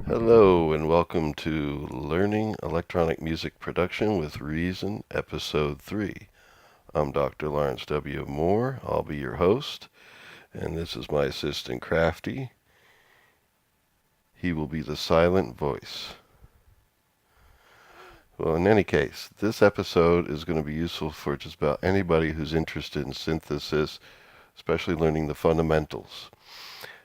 Hello and welcome to Learning Electronic Music Production with Reason, Episode 3. I'm Dr. Lawrence W. Moore. I'll be your host, and this is my assistant Crafty. He will be the silent voice. Well, in any case, this episode is going to be useful for just about anybody who's interested in synthesis, especially learning the fundamentals.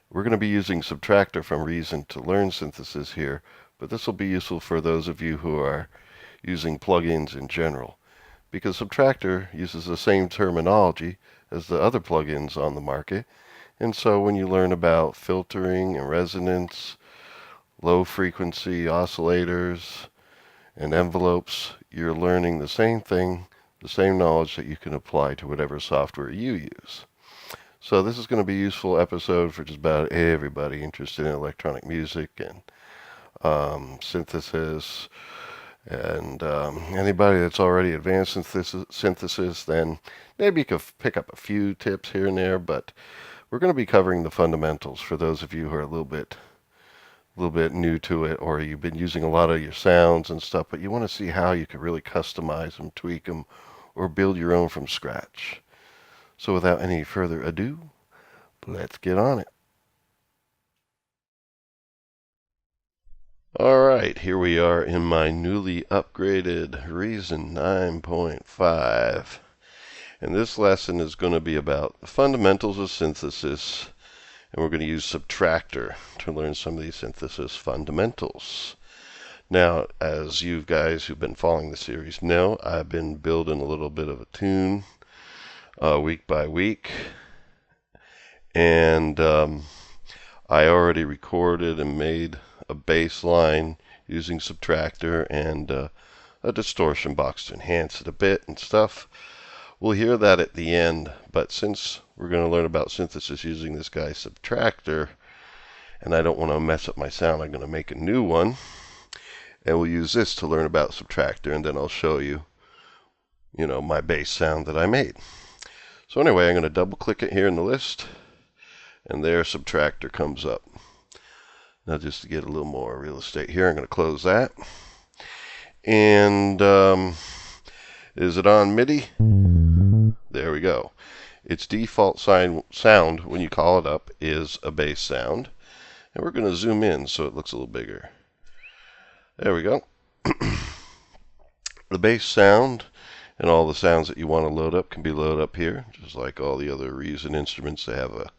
We're going to be using SubTractor from Reason to learn synthesis here, but this will be useful for those of you who are using plugins in general, because SubTractor uses the same terminology as the other plugins on the market, and so when you learn about filtering and resonance, low frequency oscillators, and envelopes, you're learning the same thing, the same knowledge that you can apply to whatever software you use. So this is going to be a useful episode for just about everybody interested in electronic music and synthesis, and anybody that's already advanced in synthesis, then maybe you could pick up a few tips here and there, but we're going to be covering the fundamentals for those of you who are a little bit new to it, or you've been using a lot of your sounds and stuff, but you want to see how you can really customize them, tweak them, or build your own from scratch. So without any further ado, let's get on it. Alright, here we are in my newly upgraded Reason 9.5. And this lesson is going to be about the fundamentals of synthesis, and we're going to use SubTractor to learn some of these synthesis fundamentals. Now, as you guys who've been following the series know, I've been building a little bit of a tune week by week, and I already recorded and made a bass line using SubTractor and a distortion box to enhance it a bit and stuff. We'll hear that at the end, but since we're going to learn about synthesis using this guy SubTractor, and I don't want to mess up my sound, I'm going to make a new one, and we'll use this to learn about SubTractor, and then I'll show you, my bass sound that I made. So anyway, I'm going to double click it here in the list, and there SubTractor comes up. Now just to get a little more real estate here, I'm going to close that. And is it on MIDI? There we go. Its default sound when you call it up is a bass sound. And we're going to zoom in so it looks a little bigger. There we go. The bass sound and all the sounds that you want to load up can be loaded up here, just like all the other Reason instruments. They have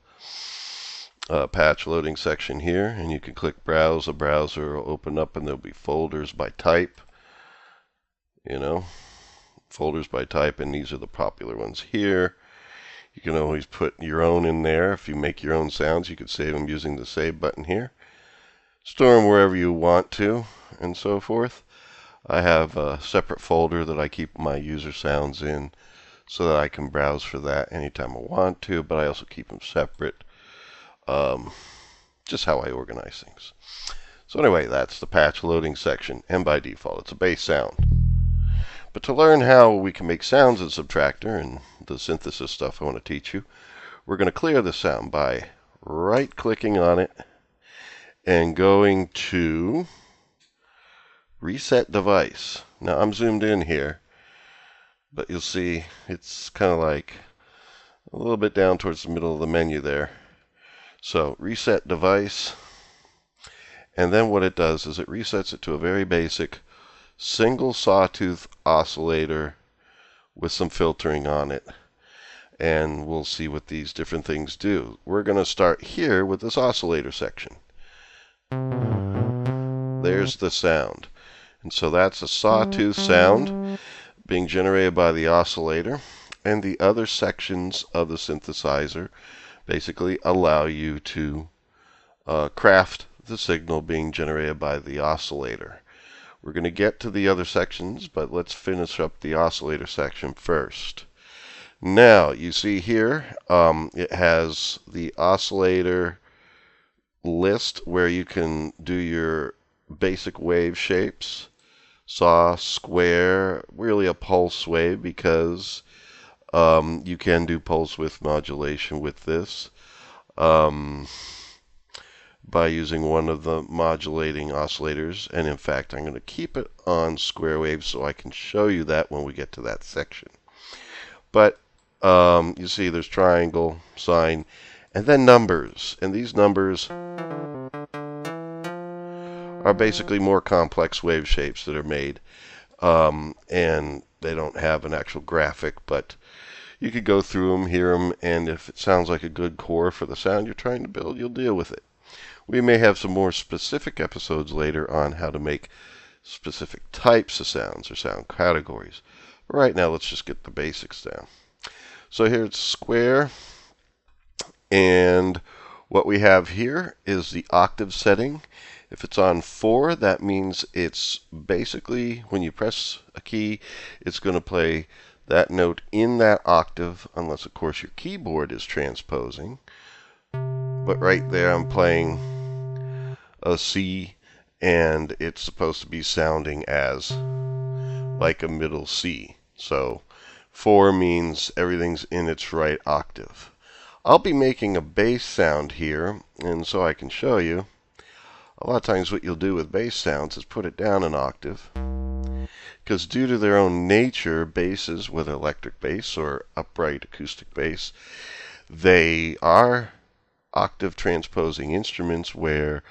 a patch loading section here, and you can click browse. The browser will open up, and there'll be folders by type. Folders by type, and these are the popular ones here. You can always put your own in there. If you make your own sounds, you could save them using the save button here. Store them wherever you want to, and so forth. I have a separate folder that I keep my user sounds in so that I can browse for that anytime I want to, but I also keep them separate. Just how I organize things. So anyway, that's the patch loading section, and by default it's a bass sound. But to learn how we can make sounds in SubTractor and the synthesis stuff I want to teach you, we're going to clear the sound by right-clicking on it and going to Reset Device. Now I'm zoomed in here, but you'll see it's kind of like a little bit down towards the middle of the menu there. So Reset Device, and then what it does is it resets it to a very basic single sawtooth oscillator with some filtering on it. And we'll see what these different things do. We're going to start here with this oscillator section. There's the sound. And so that's a sawtooth sound being generated by the oscillator, and the other sections of the synthesizer basically allow you to craft the signal being generated by the oscillator. We're going to get to the other sections, but let's finish up the oscillator section first. Now, you see here, it has the oscillator list where you can do your basic wave shapes. Saw, square, really a pulse wave, because you can do pulse width modulation with this. by using one of the modulating oscillators. And in fact, I'm going to keep it on square waves so I can show you that when we get to that section. But you see there's triangle, sine, and then numbers. And these numbers are basically more complex wave shapes that are made. And they don't have an actual graphic, but you could go through them, hear them, and if it sounds like a good core for the sound you're trying to build, you'll deal with it. We may have some more specific episodes later on how to make specific types of sounds or sound categories. But right now, let's just get the basics down. So here it's square, and what we have here is the octave setting. If it's on 4, that means it's basically, when you press a key, it's going to play that note in that octave, unless of course your keyboard is transposing. But right there I'm playing a C, and it's supposed to be sounding as like a middle C. So 4 means everything's in its right octave. I'll be making a bass sound here, and so I can show you. A lot of times what you'll do with bass sounds is put it down an octave, because due to their own nature, basses, whether electric bass or upright acoustic bass, they are octave transposing instruments where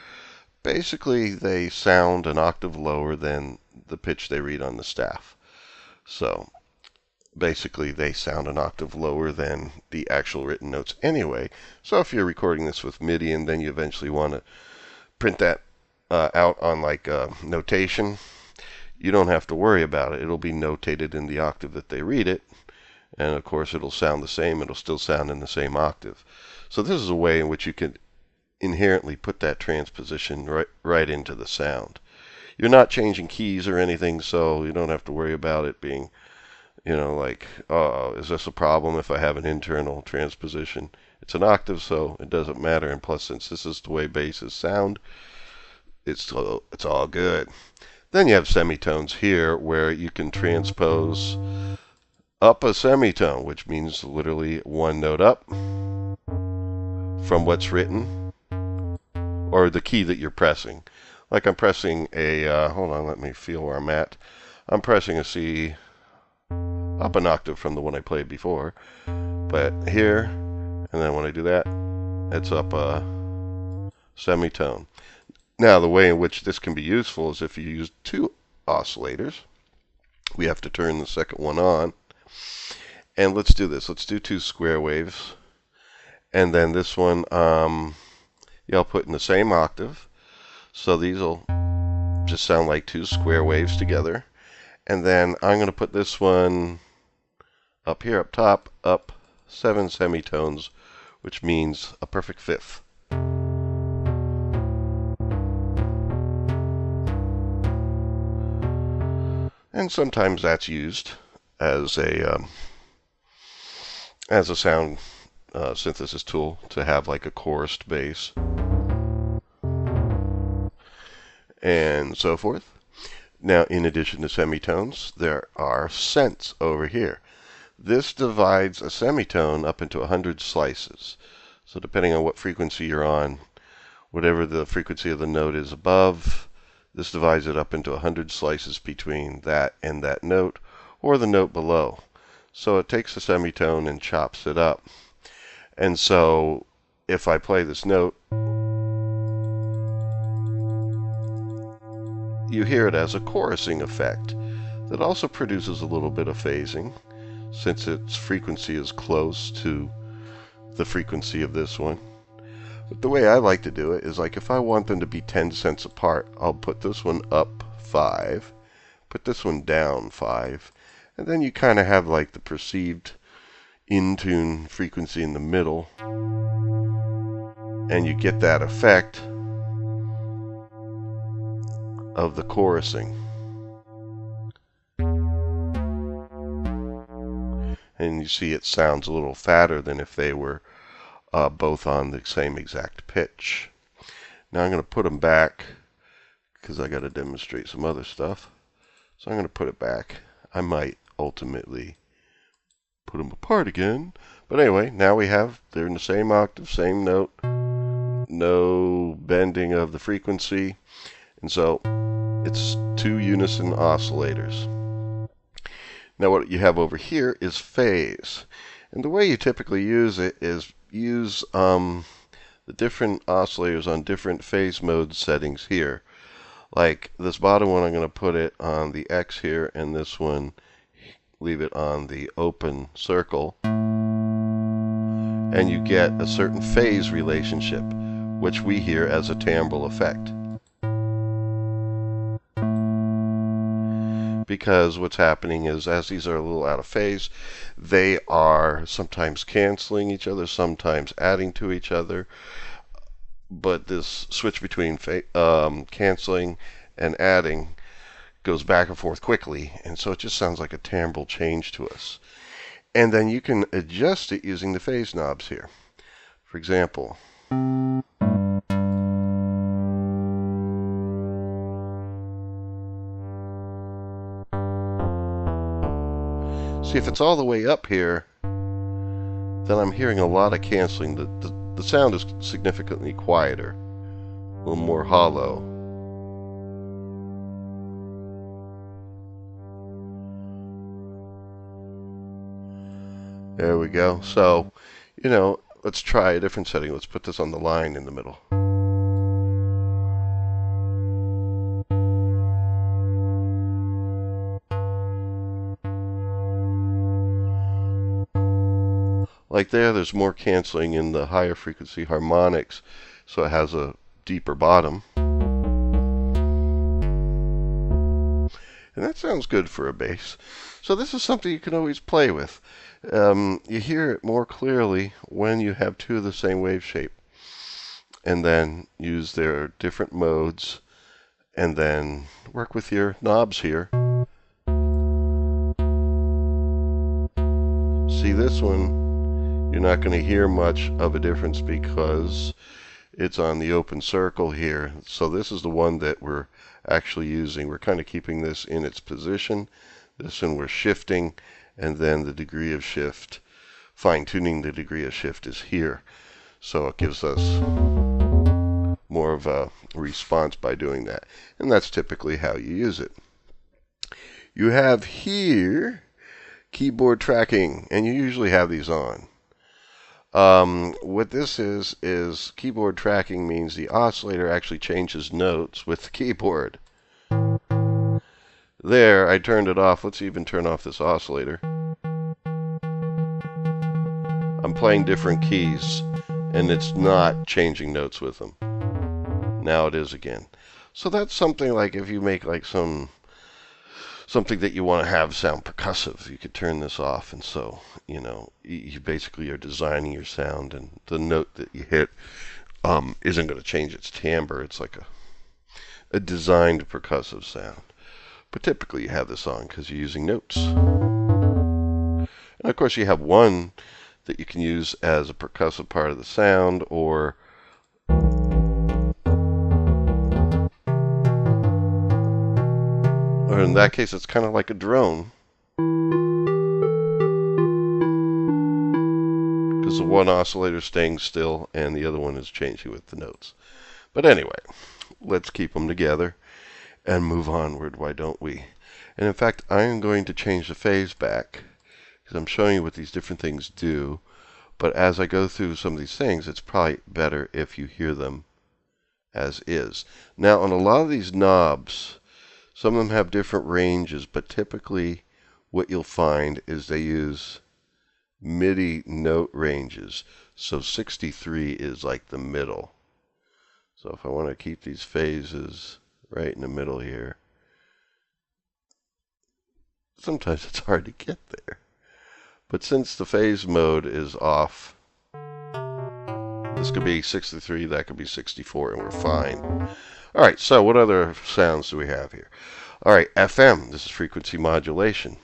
basically they sound an octave lower than the pitch they read on the staff. So basically they sound an octave lower than the actual written notes anyway. So if you're recording this with MIDI and then you eventually want to print that out on like notation, you don't have to worry about it. It'll be notated in the octave that they read it, and of course it'll sound the same. It'll still sound in the same octave. So this is a way in which you can inherently put that transposition right into the sound. You're not changing keys or anything, so you don't have to worry about it being, like, is this a problem if I have an internal transposition? It's an octave, so it doesn't matter. And plus, since this is the way basses sound, it's all good. Then you have semitones here, where you can transpose up a semitone, which means literally one note up from what's written, or the key that you're pressing. Like I'm pressing a, hold on, let me feel where I'm at. I'm pressing a C up an octave from the one I played before. But here, and then when I do that, it's up a semitone. Now, the way in which this can be useful is if you use 2 oscillators. We have to turn the second one on. And let's do this. Let's do 2 square waves. And then this one, I'll put in the same octave. So these will just sound like 2 square waves together. And then I'm going to put this one up here, up top, up 7 semitones, which means a perfect fifth. And sometimes that's used as a sound synthesis tool to have like a chorused bass and so forth. Now, in addition to semitones, there are cents over here. This divides a semitone up into 100 slices. So depending on what frequency you're on, whatever the frequency of the note is above, this divides it up into 100 slices between that and that note, or the note below. So it takes the semitone and chops it up. And so if I play this note, you hear it as a chorusing effect that also produces a little bit of phasing, since its frequency is close to the frequency of this one. But the way I like to do it is, like, if I want them to be 10 cents apart, I'll put this one up 5, put this one down 5, and then you kind of have like the perceived in-tune frequency in the middle, and you get that effect of the chorusing. And you see it sounds a little fatter than if they were both on the same exact pitch. Now I'm going to put them back because I got to demonstrate some other stuff. So I'm going to put it back. I might ultimately put them apart again. But anyway, now they're in the same octave, same note. no bending of the frequency, and so it's 2 unison oscillators. Now what you have over here is phase, and the way you typically use it is use the different oscillators on different phase mode settings here. Like this bottom one, I'm going to put it on the X here, and this one leave it on the open circle, and you get a certain phase relationship, which we hear as a timbral effect. Because what's happening is, as these are a little out of phase, they are sometimes canceling each other, sometimes adding to each other. But this switch between canceling and adding goes back and forth quickly, and so it just sounds like a timbral change to us. And then you can adjust it using the phase knobs here. For example, see, if it's all the way up here, then I'm hearing a lot of canceling. The sound is significantly quieter, a little more hollow. There we go. So, let's try a different setting. Let's put this on the line in the middle. Like there's more canceling in the higher frequency harmonics, so it has a deeper bottom. And that sounds good for a bass. So this is something you can always play with. You hear it more clearly when you have two of the same wave shape. And then use their different modes, and then work with your knobs here. See, this one, you're not going to hear much of a difference because it's on the open circle here. So this is the one that we're actually using. We're kind of keeping this in its position. This one we're shifting, and then the degree of shift, fine-tuning the degree of shift is here. So it gives us more of a response by doing that. And that's typically how you use it. You have here keyboard tracking, and you usually have these on. What this is keyboard tracking means the oscillator actually changes notes with the keyboard. There, I turned it off. Let's even turn off this oscillator. I'm playing different keys, and it's not changing notes with them. Now it is again. So that's something like if you make like something that you want to have sound percussive, you could turn this off, and so you basically are designing your sound, and the note that you hit isn't going to change its timbre. It's like a designed percussive sound. But typically you have this on because you're using notes. And of course you have one that you can use as a percussive part of the sound, or in that case it's kind of like a drone, because the one oscillator is staying still and the other one is changing with the notes. But anyway, let's keep them together and move onward, why don't we? And in fact, I am going to change the phase back, because I'm showing you what these different things do. But as I go through some of these things, it's probably better if you hear them as is. Now, on a lot of these knobs, some of them have different ranges, but typically what you'll find is they use MIDI note ranges. So 63 is like the middle. So if I want to keep these phases right in the middle here, sometimes it's hard to get there. But since the phase mode is off, this could be 63, that could be 64, and we're fine. Alright, so what other sounds do we have here? Alright, FM, this is frequency modulation.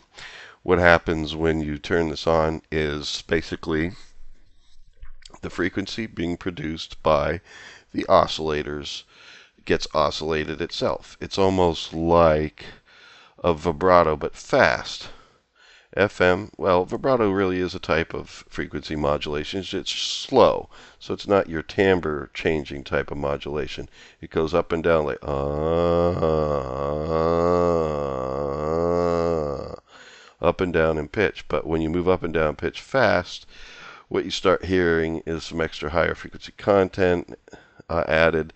What happens when you turn this on is basically the frequency being produced by the oscillators gets oscillated itself. It's almost like a vibrato, but fast. FM, well, vibrato really is a type of frequency modulation. It's slow, so it's not your timbre changing type of modulation. It goes up and down like up and down in pitch. But when you move up and down pitch fast, what you start hearing is some extra higher frequency content added,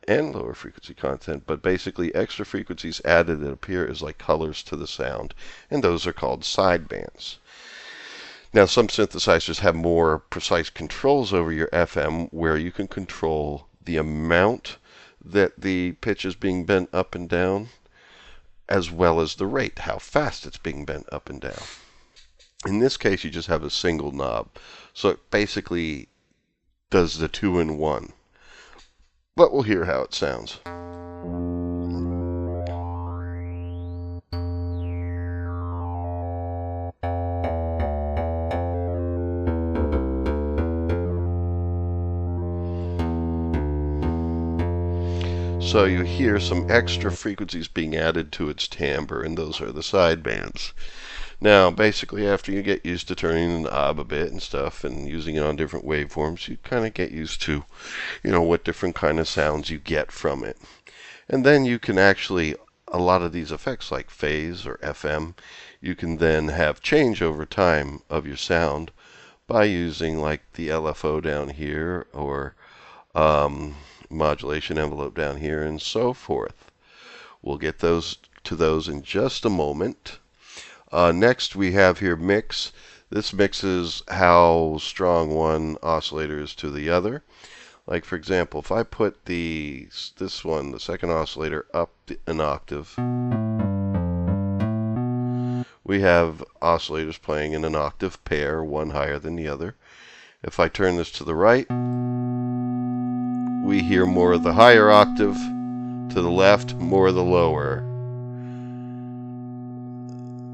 and lower frequency content, but basically extra frequencies added that appear as like colors to the sound, and those are called sidebands. Now, some synthesizers have more precise controls over your FM, where you can control the amount that the pitch is being bent up and down, as well as the rate, how fast it's being bent up and down. In this case, you just have a single knob, so it basically does the 2-in-1. But we'll hear how it sounds. So you hear some extra frequencies being added to its timbre, and those are the sidebands. Now, basically, after you get used to turning the knob a bit and stuff and using it on different waveforms, you kind of get used to, what different kind of sounds you get from it. And then you can actually, a lot of these effects like phase or FM, you can then have change over time of your sound by using like the LFO down here or modulation envelope down here and so forth. We'll get to those in just a moment. Next we have here mix. This mixes how strong one oscillator is to the other. Like for example, if I put this one, the second oscillator, up an octave, we have oscillators playing in an octave pair, one higher than the other. If I turn this to the right, we hear more of the higher octave, to the left, more of the lower.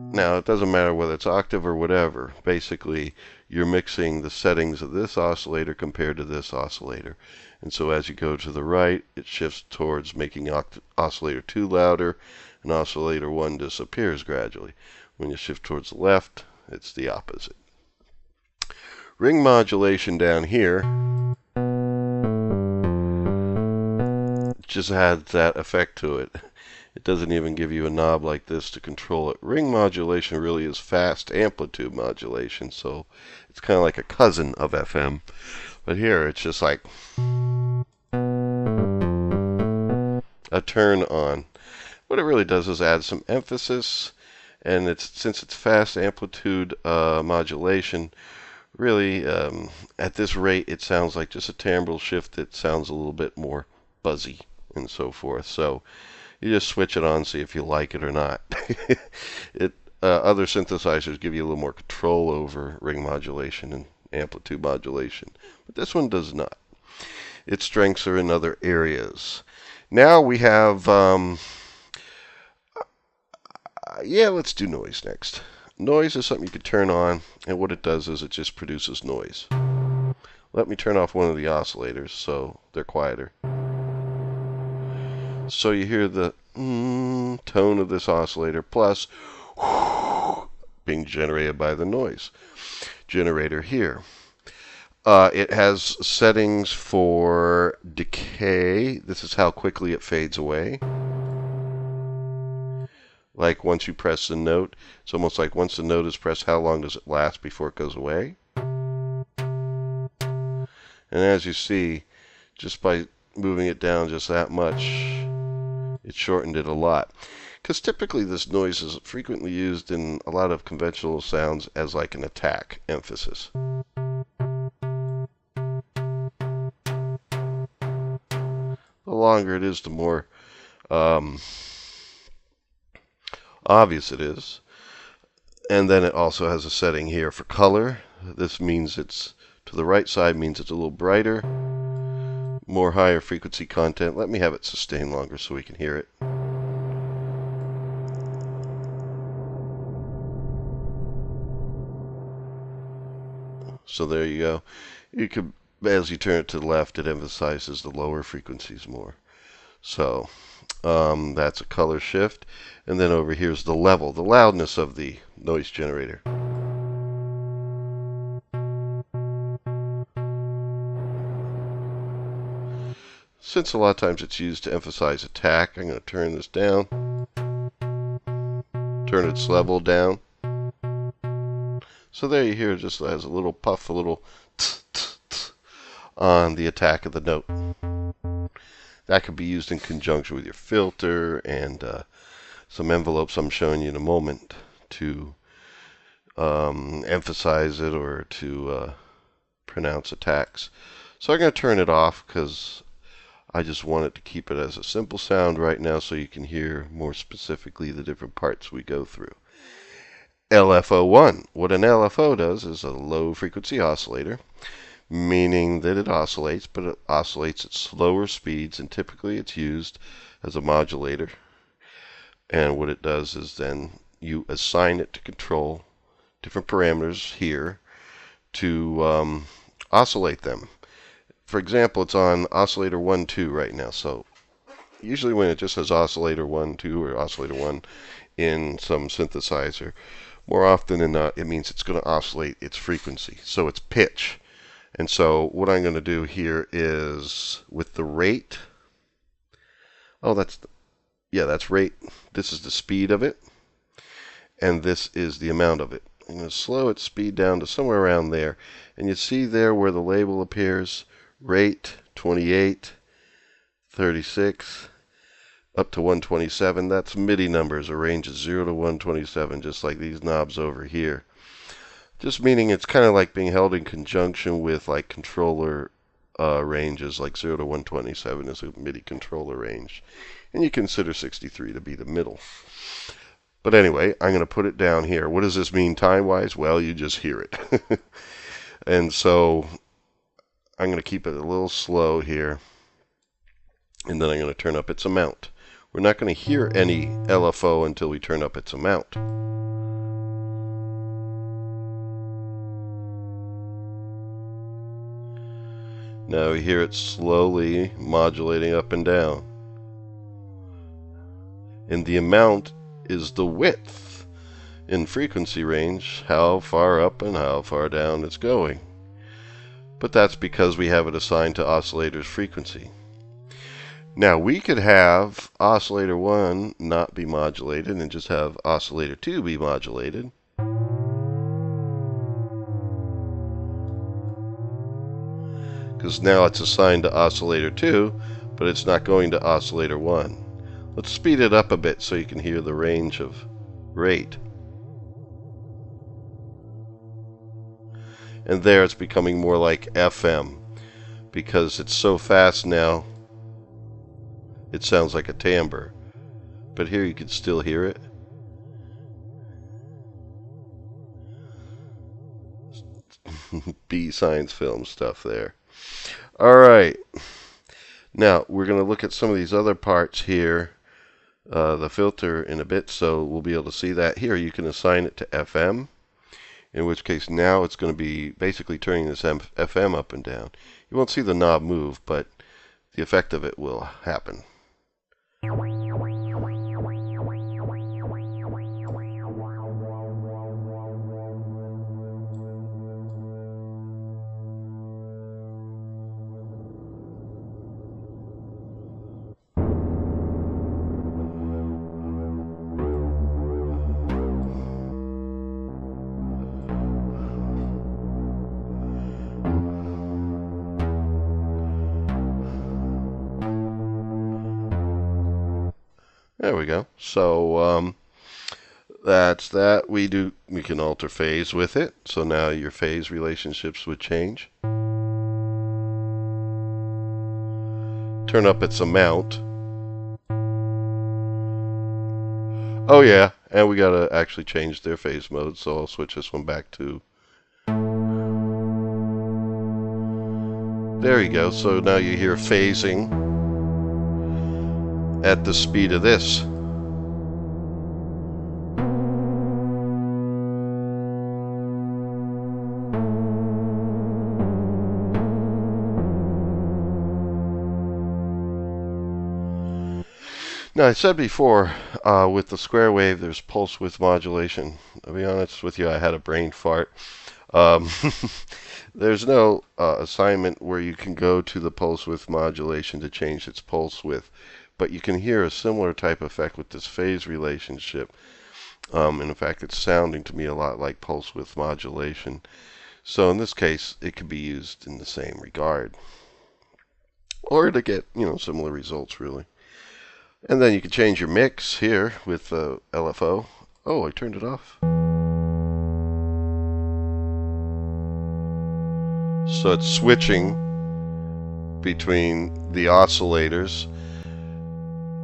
Now, it doesn't matter whether it's octave or whatever. Basically, you're mixing the settings of this oscillator compared to this oscillator. And so as you go to the right, it shifts towards making oscillator 2 louder, and oscillator 1 disappears gradually. When you shift towards the left, it's the opposite. Ring modulation down here just adds that effect to it. It doesn't even give you a knob like this to control it. Ring modulation really is fast amplitude modulation, so it's kind of like a cousin of FM. But here it's just like a turn on. What it really does is add some emphasis, and since it's fast amplitude modulation, really at this rate it sounds like just a timbral shift that sounds a little bit more buzzy and so forth. So you just switch it on, see if you like it or not. Other synthesizers give you a little more control over ring modulation and amplitude modulation, but this one does not. Its strengths are in other areas. Now we have, let's do noise next. Noise is something you can turn on, and what it does is it just produces noise. Let me turn off one of the oscillators so they're quieter. So you hear the tone of this oscillator plus being generated by the noise generator here. It has settings for decay. This is how quickly it fades away. Like once you press the note, it's almost like once the note is pressed, how long does it last before it goes away? And as you see, just by moving it down just that much, it shortened it a lot. Because typically this noise is frequently used in a lot of conventional sounds as like an attack emphasis. The longer it is, the more obvious it is. And then it also has a setting here for color. This means it's to the right side, means it's a little brighter, more higher frequency content. Let me have it sustain longer so we can hear it. So there you go. You could, as you turn it to the left, it emphasizes the lower frequencies more. So That's a color shift. And then over here's the level, the loudness of the noise generator. Since a lot of times it's used to emphasize attack, I'm going to turn this down. Turn its level down. So there you hear it just has a little puff, a little tss, tss, tss on the attack of the note. That could be used in conjunction with your filter and some envelopes I'm showing you in a moment to emphasize it or to pronounce attacks. So I'm going to turn it off because I just wanted to keep it as a simple sound right now so you can hear more specifically the different parts we go through. LFO1. What an LFO does is a low frequency oscillator, meaning that it oscillates, but it oscillates at slower speeds, and typically it's used as a modulator. And what it does is then you assign it to control different parameters here to oscillate them. For example, it's on oscillator 1, 2 right now. So usually when it just says oscillator 1, 2 or oscillator 1 in some synthesizer, more often than not, it means it's going to oscillate its frequency, so its pitch. And so what I'm going to do here is with the rate, that's rate. This is the speed of it, and this is the amount of it. I'm going to slow its speed down to somewhere around there. And you see there where the label appears, rate 28, 36, up to 127. That's MIDI numbers, a range of 0 to 127, just like these knobs over here. Just meaning it's kind of like being held in conjunction with like controller ranges, like 0 to 127 is a MIDI controller range. And you consider 63 to be the middle. But anyway, I'm going to put it down here. What does this mean time-wise? Well, you just hear it. And so I'm going to keep it a little slow here. And then I'm going to turn up its amount. We're not going to hear any LFO until we turn up its amount. Now we hear it slowly modulating up and down. And the amount is the width in frequency range, how far up and how far down it's going. But that's because we have it assigned to oscillator's frequency. Now we could have oscillator 1 not be modulated and just have oscillator 2 be modulated. Because now it's assigned to oscillator 2, but it's not going to oscillator 1. Let's speed it up a bit so you can hear the range of rate. And there it's becoming more like FM, because it's so fast now it sounds like a timbre. But here you can still hear it. B science film stuff there. Alright, now we're going to look at some of these other parts here, the filter in a bit, so we'll be able to see that. Here you can assign it to FM, in which case now it's going to be basically turning this FM up and down. You won't see the knob move, but the effect of it will happen. There we go. So that's that. We can alter phase with it. So now your phase relationships would change. Turn up its amount. Oh yeah, and we gotta actually change their phase mode. So I'll switch this one back to. There you go. So now you hear phasing at the speed of this. Now, I said before, with the square wave, there's pulse width modulation. I'll be honest with you, I had a brain fart. Um, there's no assignment where you can go to the pulse width modulation to change its pulse width, but you can hear a similar type effect with this phase relationship. And in fact, it's sounding to me a lot like pulse width modulation. So in this case, it could be used in the same regard, or to get, similar results, really. And then you can change your mix here with LFO. Oh, I turned it off. So it's switching between the oscillators,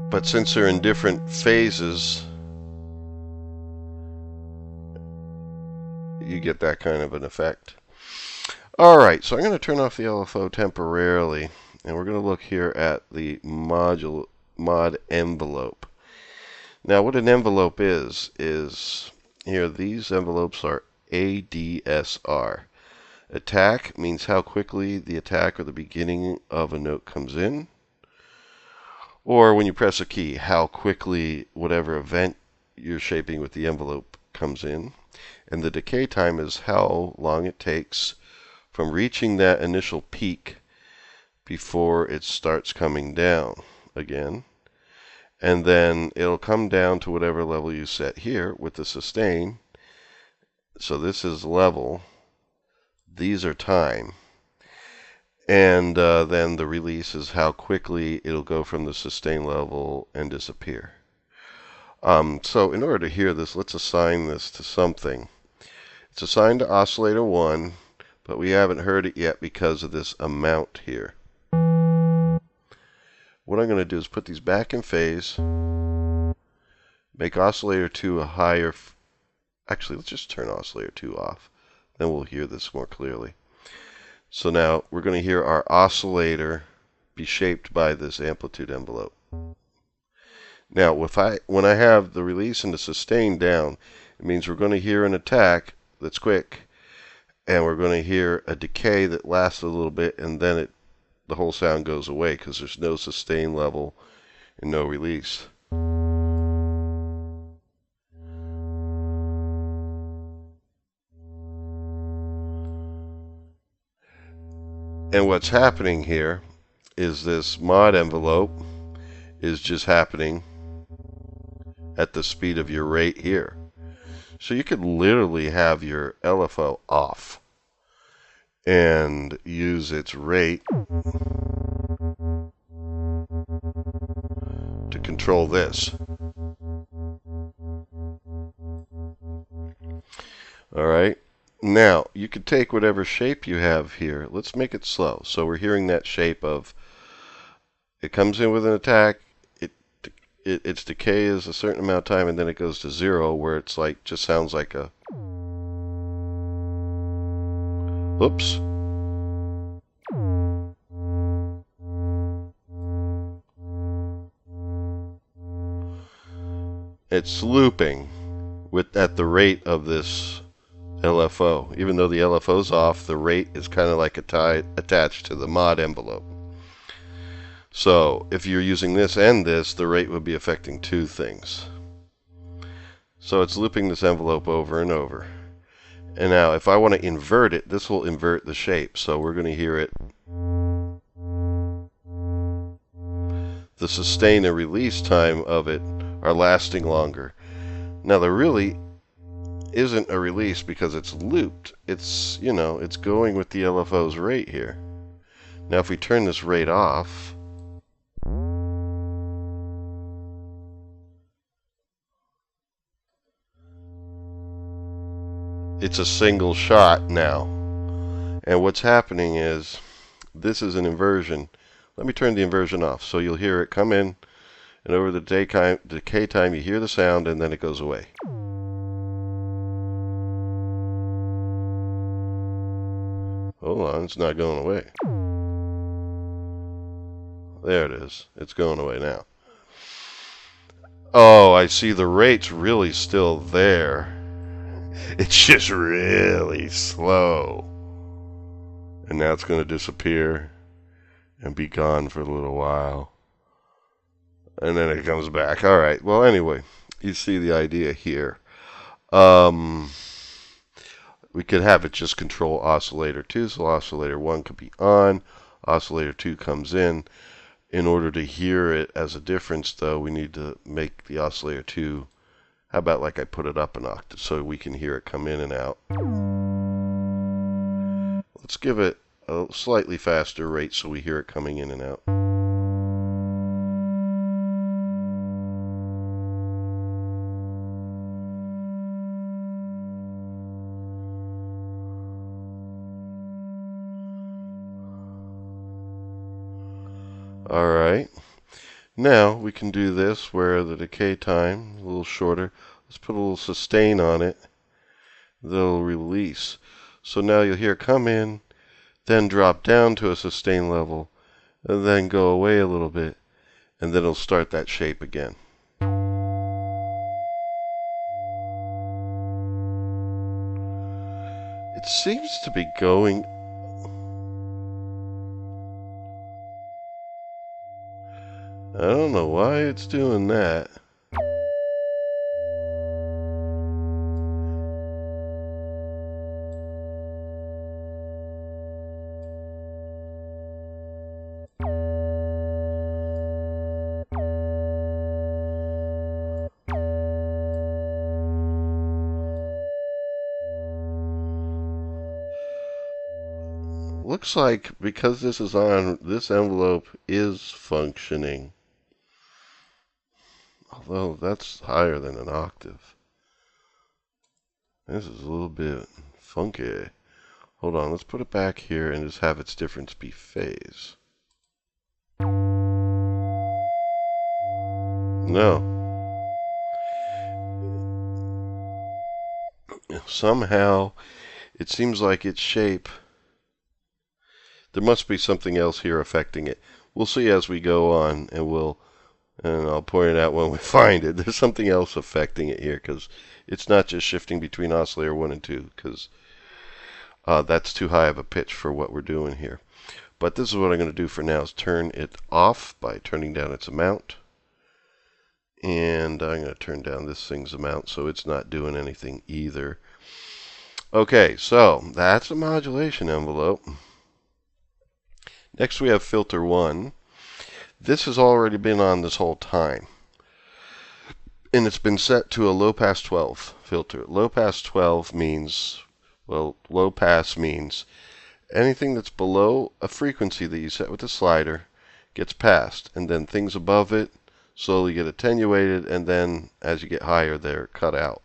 but since they're in different phases, you get that kind of an effect. Alright, so I'm going to turn off the LFO temporarily, and we're going to look here at the mod envelope. Now, what an envelope is here, these envelopes are ADSR. Attack means how quickly the attack or the beginning of a note comes in. Or when you press a key, how quickly whatever event you're shaping with the envelope comes in. And the decay time is how long it takes from reaching that initial peak before it starts coming down again. And then it'll come down to whatever level you set here with the sustain. So this is level. These are time. And then the release is how quickly it'll go from the sustain level and disappear. So in order to hear this, let's assign this to something. It's assigned to oscillator 1, but we haven't heard it yet because of this amount here. What I'm going to do is put these back in phase, make oscillator 2 a higher... Actually, let's just turn oscillator 2 off. Then we'll hear this more clearly. So now we're going to hear our oscillator be shaped by this amplitude envelope. Now, when I have the release and the sustain down, it means we're going to hear an attack that's quick, and we're going to hear a decay that lasts a little bit, and then the whole sound goes away because there's no sustain level and no release. And what's happening here is this mod envelope is just happening at the speed of your rate here. So you could literally have your LFO off and use its rate to control this. Alright, now you could take whatever shape you have here. Let's make it slow. So we're hearing that shape of it comes in with an attack, its decay is a certain amount of time, and then it goes to 0, where it's like just sounds like a oops. It's looping at the rate of this LFO. Even though the LFO's off, the rate is kind of like attached to the mod envelope. So if you're using this and this, the rate would be affecting two things. So it's looping this envelope over and over. And now if I want to invert it, this will invert the shape. So we're going to hear it. The sustain and release time of it are lasting longer. Now there really isn't a release because it's looped. It's, it's going with the LFO's rate here. Now if we turn this rate off, it's a single shot now. And what's happening is this is an inversion. Let me turn the inversion off so you'll hear it come in, and over the decay time you hear the sound and then it goes away. Hold on, it's not going away. There it is. It's going away now. Oh, I see the rate's really still there. It's just really slow. And now it's going to disappear and be gone for a little while. And then it comes back. All right. Well, anyway, you see the idea here. Um, we could have it just control oscillator 2. So oscillator 1 could be on. Oscillator 2 comes in. In order to hear it as a difference, though, we need to make the oscillator 2, how about like I put it up an octave so we can hear it come in and out. Let's give it a slightly faster rate so we hear it coming in and out. Alright, now we can do this where the decay time is a little shorter. Let's put a little sustain on it. That'll release. So now you'll hear it come in, then drop down to a sustain level, and then go away a little bit, and then it'll start that shape again. It seems to be going... I don't know why it's doing that. Looks like because this is on, this envelope is functioning. Although that's higher than an octave. This is a little bit funky. Hold on, let's put it back here and just have its difference be phase. No. Somehow, it seems like its shape, there must be something else here affecting it. We'll see as we go on, and I'll point it out when we find it. There's something else affecting it here, because it's not just shifting between oscillator 1 and 2, because that's too high of a pitch for what we're doing here. But this is what I'm going to do for now, is turn it off by turning down its amount. And I'm going to turn down this thing's amount so it's not doing anything either. Okay, so that's a modulation envelope. Next we have filter 1. This has already been on this whole time. And it's been set to a low pass 12 filter. Low pass 12 means, well, low pass means anything that's below a frequency that you set with the slider gets passed, and then things above it slowly get attenuated, and then as you get higher, they're cut out.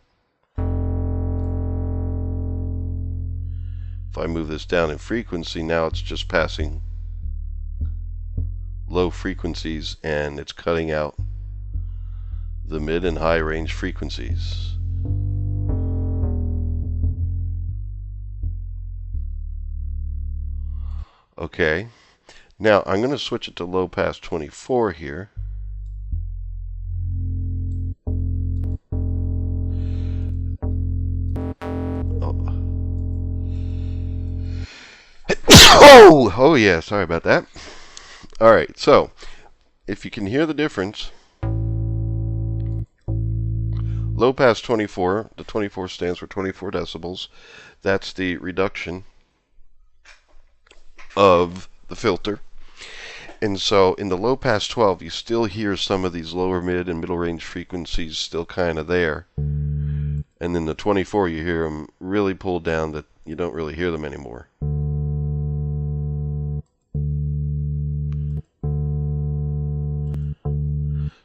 If I move this down in frequency, now it's just passing low frequencies, and it's cutting out the mid and high range frequencies. Okay, now I'm going to switch it to low pass 24 here. Oh yeah, sorry about that. Alright, so if you can hear the difference, low pass 24, the 24 stands for 24 decibels. That's the reduction of the filter. And so in the low pass 12, you still hear some of these lower mid and middle range frequencies still kind of there. And in the 24, you hear them really pulled down that you don't really hear them anymore.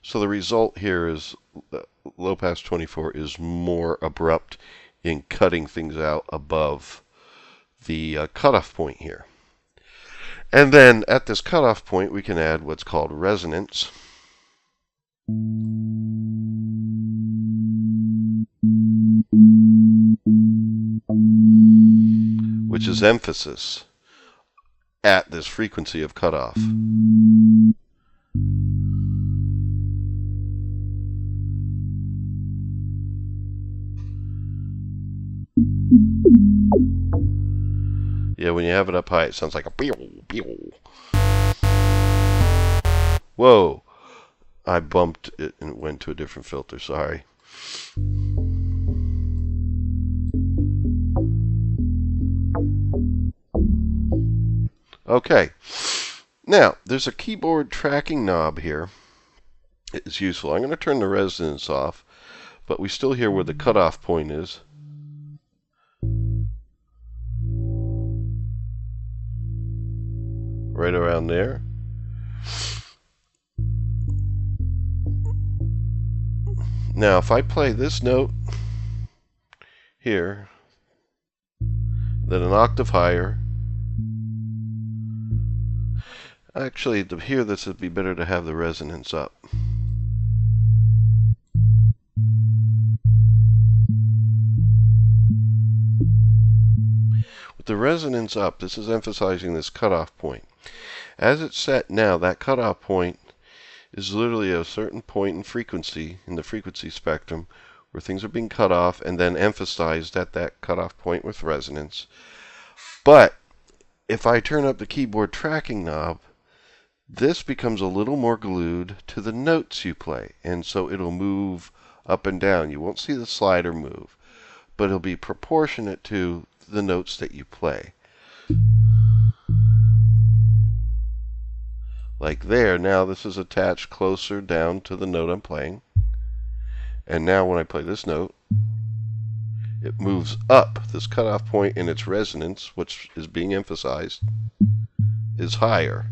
So the result here is low pass 24 is more abrupt in cutting things out above the cutoff point here. And then at this cutoff point, we can add what's called resonance, which is emphasis at this frequency of cutoff. Yeah, when you have it up high, it sounds like a pew, pew. Whoa. I bumped it and it went to a different filter, sorry. Okay, now there's a keyboard tracking knob here. It's useful. I'm going to turn the resonance off, but we still hear where the cutoff point is. Right around there. Now, if I play this note here, then an octave higher. Actually, to hear this, it'd be better to have the resonance up. With the resonance up, this is emphasizing this cutoff point. As it's set now, that cutoff point is literally a certain point in frequency, in the frequency spectrum, where things are being cut off and then emphasized at that cutoff point with resonance. But if I turn up the keyboard tracking knob, this becomes a little more glued to the notes you play, and so it'll move up and down. You won't see the slider move, but it'll be proportionate to the notes that you play. Like there, now this is attached closer down to the note I'm playing. And now when I play this note, it moves up. This cutoff point in its resonance, which is being emphasized, is higher.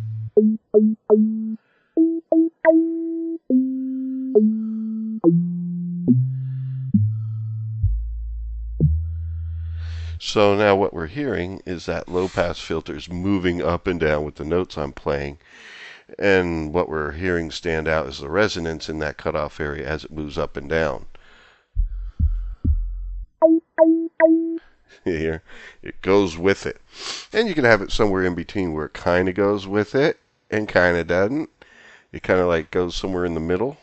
So now what we're hearing is that low-pass filter is moving up and down with the notes I'm playing. And what we're hearing stand out is the resonance in that cutoff area as it moves up and down. Here, it goes with it. And you can have it somewhere in between where it kind of goes with it and kind of doesn't. It kind of like goes somewhere in the middle.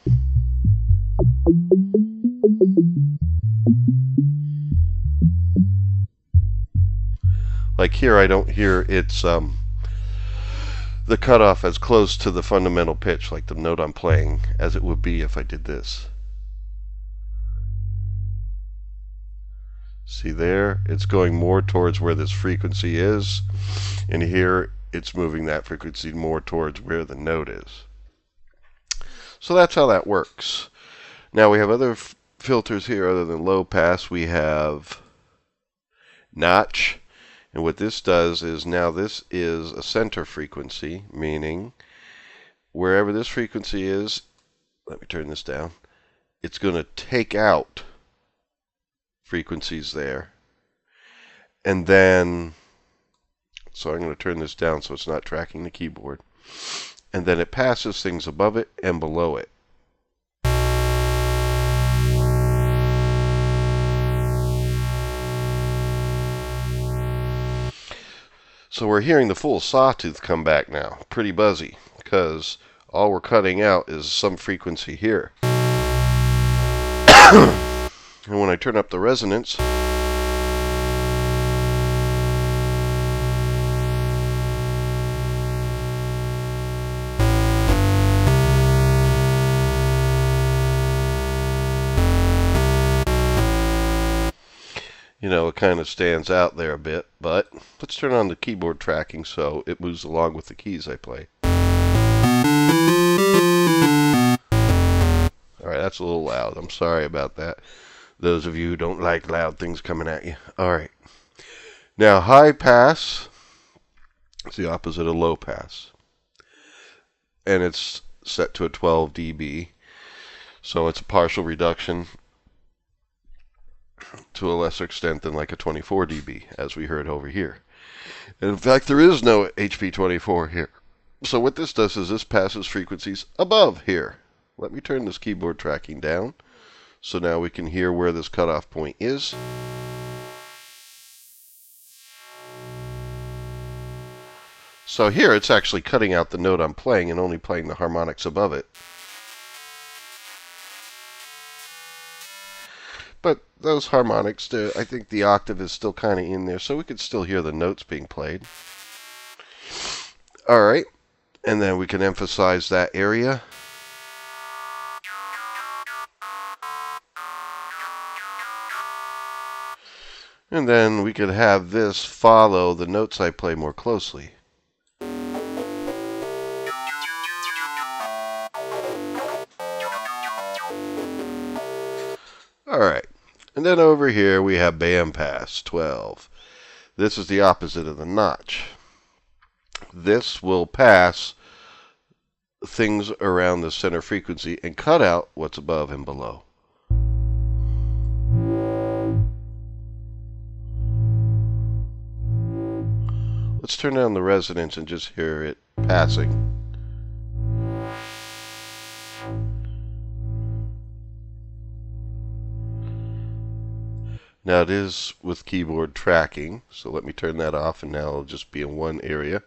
Like here, I don't hear its the cutoff as close to the fundamental pitch, like the note I'm playing, as it would be if I did this. See there? It's going more towards where this frequency is, and here it's moving that frequency more towards where the note is. So that's how that works. Now we have other filters here other than low pass. We have notch. And what this does is now this is a center frequency, meaning wherever this frequency is, let me turn this down, it's going to take out frequencies there. And then, so I'm going to turn this down so it's not tracking the keyboard. And then it passes things above it and below it. So we're hearing the full sawtooth come back now, pretty buzzy, because all we're cutting out is some frequency here. And when I turn up the resonance, you know, it kind of stands out there a bit, but let's turn on the keyboard tracking so it moves along with the keys I play. Alright, that's a little loud. I'm sorry about that. Those of you who don't like loud things coming at you. Alright. Now, high pass is the opposite of low pass. And it's set to a 12 dB. So it's a partial reduction to a lesser extent than like a 24 dB, as we heard over here. And in fact, there is no HP24 here. So what this does is this passes frequencies above here. Let me turn this keyboard tracking down, so now we can hear where this cutoff point is. So here it's actually cutting out the note I'm playing and only playing the harmonics above it. But those harmonics, I think the octave is still kind of in there, so we could still hear the notes being played. Alright, and then we can emphasize that area. And then we could have this follow the notes I play more closely. Alright, and then over here we have bandpass 12. This is the opposite of the notch. This will pass things around the center frequency and cut out what's above and below. Let's turn down the resonance and just hear it passing. Now it is with keyboard tracking, so let me turn that off, and now it'll just be in one area.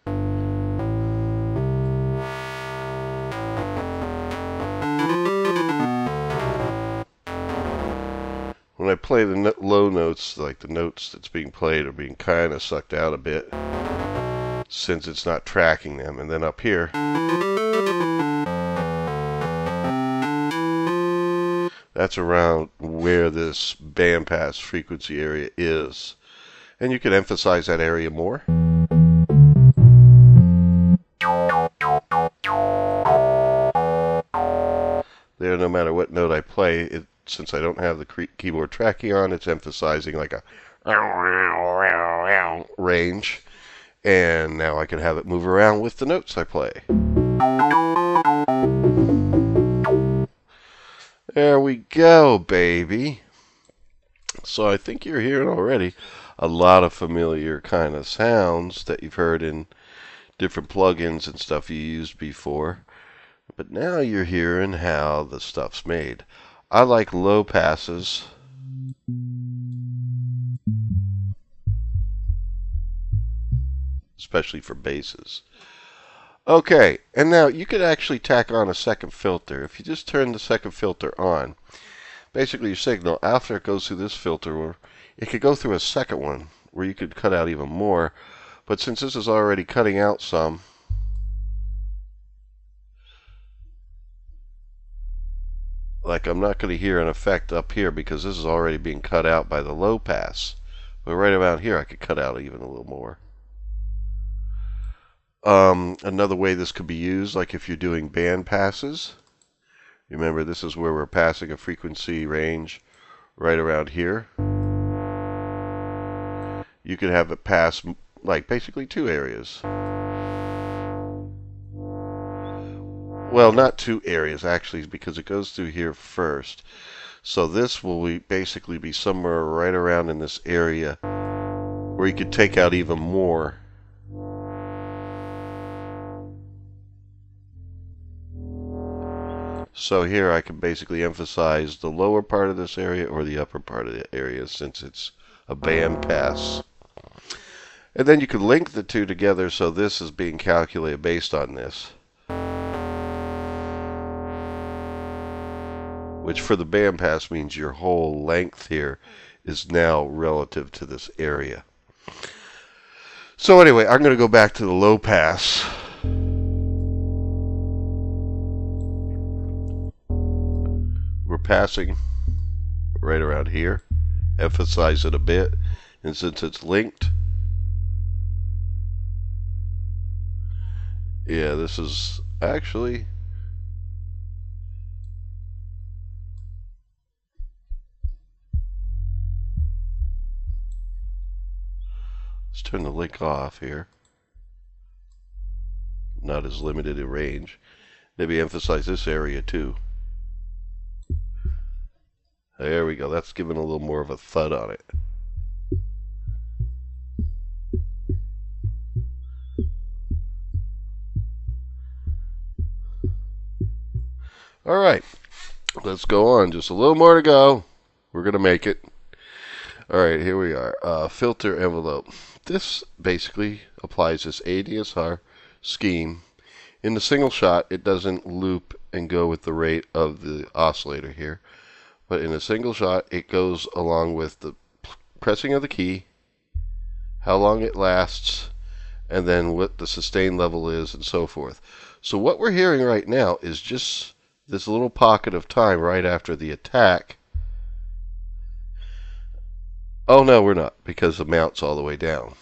When I play the low notes, like the notes that's being played are being kind of sucked out a bit, since it's not tracking them. And then up here, that's around where this bandpass frequency area is. And you can emphasize that area more. There, no matter what note I play, since I don't have the keyboard tracking on, it's emphasizing like a range. And now I can have it move around with the notes I play. There we go, baby. So I think you're hearing already a lot of familiar kind of sounds that you've heard in different plugins and stuff you used before. But now you're hearing how the stuff's made. I like low passes. Especially for basses. Okay, and now you could actually tack on a second filter. If you just turn the second filter on, basically your signal, after it goes through this filter, it could go through a second one where you could cut out even more. But since this is already cutting out some, like I'm not going to hear an effect up here because this is already being cut out by the low pass. But right around here I could cut out even a little more. Another way this could be used, like if you're doing band passes. Remember, this is where we're passing a frequency range right around here. You could have it pass like basically two areas. Well, not two areas actually, because it goes through here first. So this will basically be somewhere right around in this area where you could take out even more. So here I can basically emphasize the lower part of this area or the upper part of the area, since it's a band pass. And then you could link the two together, so this is being calculated based on this. Which for the band pass means your whole length here is now relative to this area. So anyway, I'm going to go back to the low pass. We're passing right around here. Emphasize it a bit. And since it's linked, yeah, this is actually, let's turn the link off here. Not as limited in range. Maybe emphasize this area too. There we go. That's giving a little more of a thud on it. All right. Let's go on. Just a little more to go. We're going to make it. All right, here we are. Filter envelope. This basically applies this ADSR scheme. In the single shot, it doesn't loop and go with the rate of the oscillator here. But in a single shot, it goes along with the pressing of the key, how long it lasts, and then what the sustain level is, and so forth. So what we're hearing right now is just this little pocket of time right after the attack Oh no, we're not, because the mount's all the way down.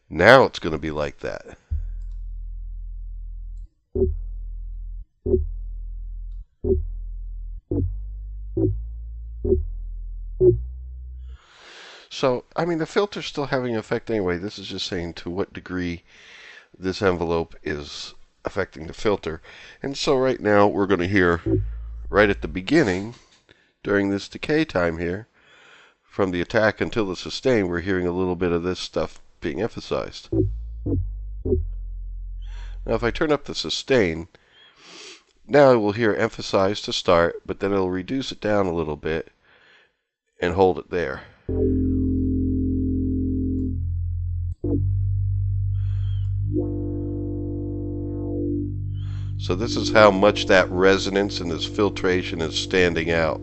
Now it's going to be like that. So, I mean, the filter's still having an effect anyway. This is just saying to what degree this envelope is affecting the filter. And so right now we're going to hear right at the beginning, during this decay time here, from the attack until the sustain, we're hearing a little bit of this stuff being emphasized. Now if I turn up the sustain, now we'll hear emphasized to start, but then it'll reduce it down a little bit and hold it there. So this is how much that resonance and this filtration is standing out.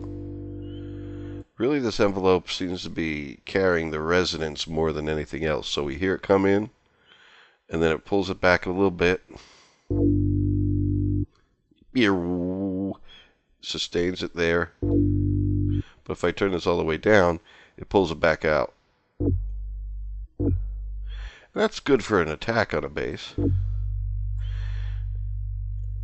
Really, this envelope seems to be carrying the resonance more than anything else. So we hear it come in, and then it pulls it back a little bit. Sustains it there. But if I turn this all the way down, it pulls it back out. And that's good for an attack on a bass.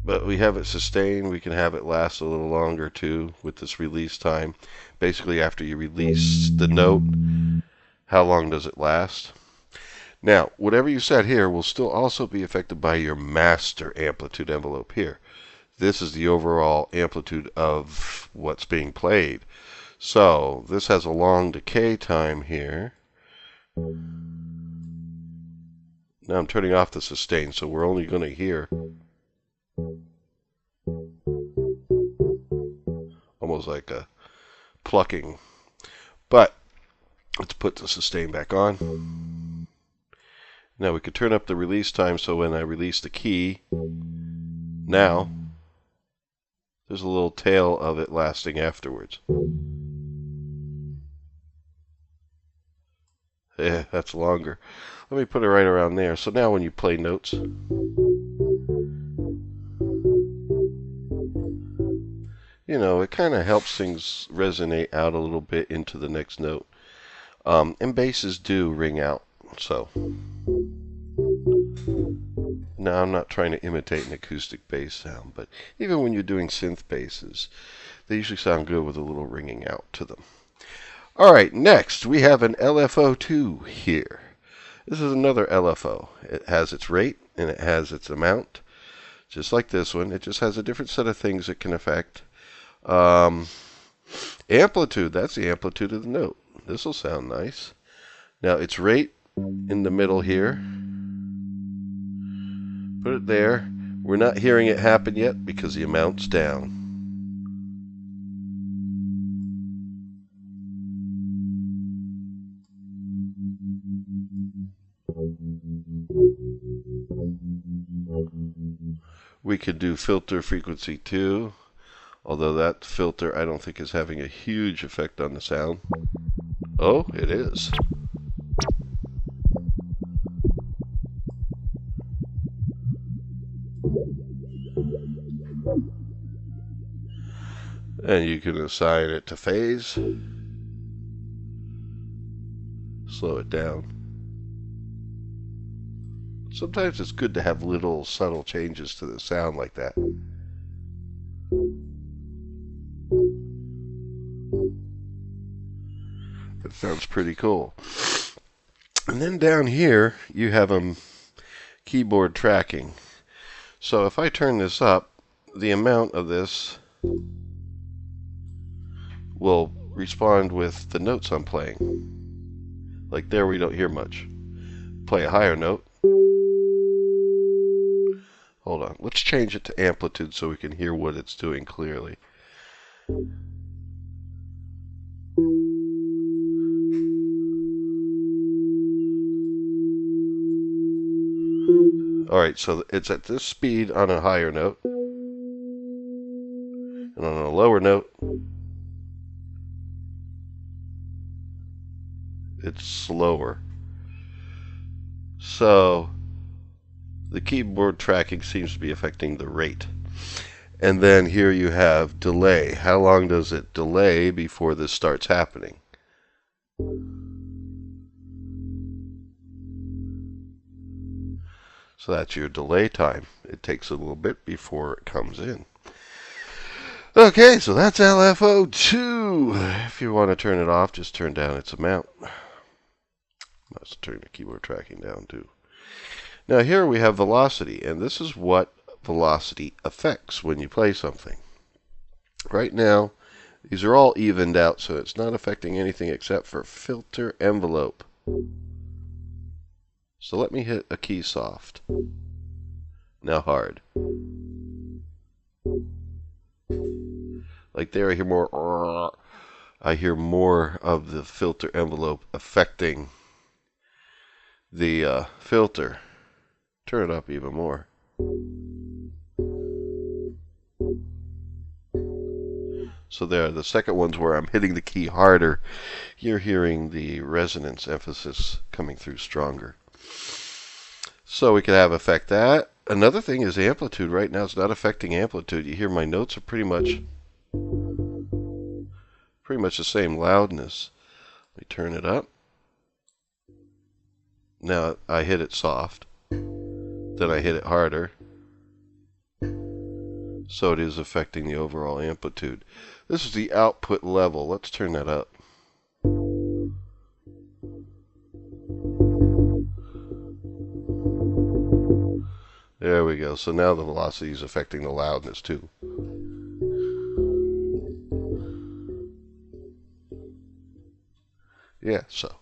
But we have it sustained. We can have it last a little longer too with this release time. Basically, after you release the note, how long does it last? Now, whatever you set here will still also be affected by your master amplitude envelope here. This is the overall amplitude of what's being played. So this has a long decay time here. Now I'm turning off the sustain, so we're only going to hear almost like a plucking. But let's put the sustain back on. Now we could turn up the release time, so when I release the key, now there's a little tail of it lasting afterwards. Yeah, that's longer. Let me put it right around there. So now when you play notes, you know, it kind of helps things resonate out a little bit into the next note. And basses do ring out, so. Now, I'm not trying to imitate an acoustic bass sound, but even when you're doing synth basses, they usually sound good with a little ringing out to them. Alright, next we have an LFO2 here. This is another LFO. It has its rate and it has its amount. Just like this one, it just has a different set of things it can affect. Amplitude, that's the amplitude of the note. This will sound nice. Now its rate in the middle here. Put it there. We're not hearing it happen yet because the amount's down. We could do filter frequency too, although that filter I don't think is having a huge effect on the sound. Oh, it is. And you can assign it to phase. Slow it down. Sometimes it's good to have little subtle changes to the sound like that. That sounds pretty cool. And then down here you have keyboard tracking. So if I turn this up, the amount of this will respond with the notes I'm playing. Like there we don't hear much. Play a higher note. Hold on, let's change it to amplitude so we can hear what it's doing clearly. Alright, so it's at this speed on a higher note. And on a lower note, it's slower. So the keyboard tracking seems to be affecting the rate. And then here you have delay. How long does it delay before this starts happening? So that's your delay time. It takes a little bit before it comes in. Okay, so that's LFO2. If you want to turn it off, just turn down its amount. Let's turn the keyboard tracking down too. Now here we have velocity, and this is what velocity affects when you play something. Right now, these are all evened out, so it's not affecting anything except for filter envelope. So let me hit a key soft. Now hard. Like there, I hear more. I hear more of the filter envelope affecting the filter. Turn it up even more. So there, the second one's where I'm hitting the key harder. You're hearing the resonance emphasis coming through stronger. So we could have affect that. Another thing is amplitude. Right now it's not affecting amplitude. You hear my notes are pretty much the same loudness. Let me turn it up. Now I hit it soft. Then I hit it harder. So it is affecting the overall amplitude. This is the output level. Let's turn that up. There we go. So now the velocity is affecting the loudness too. Yeah, so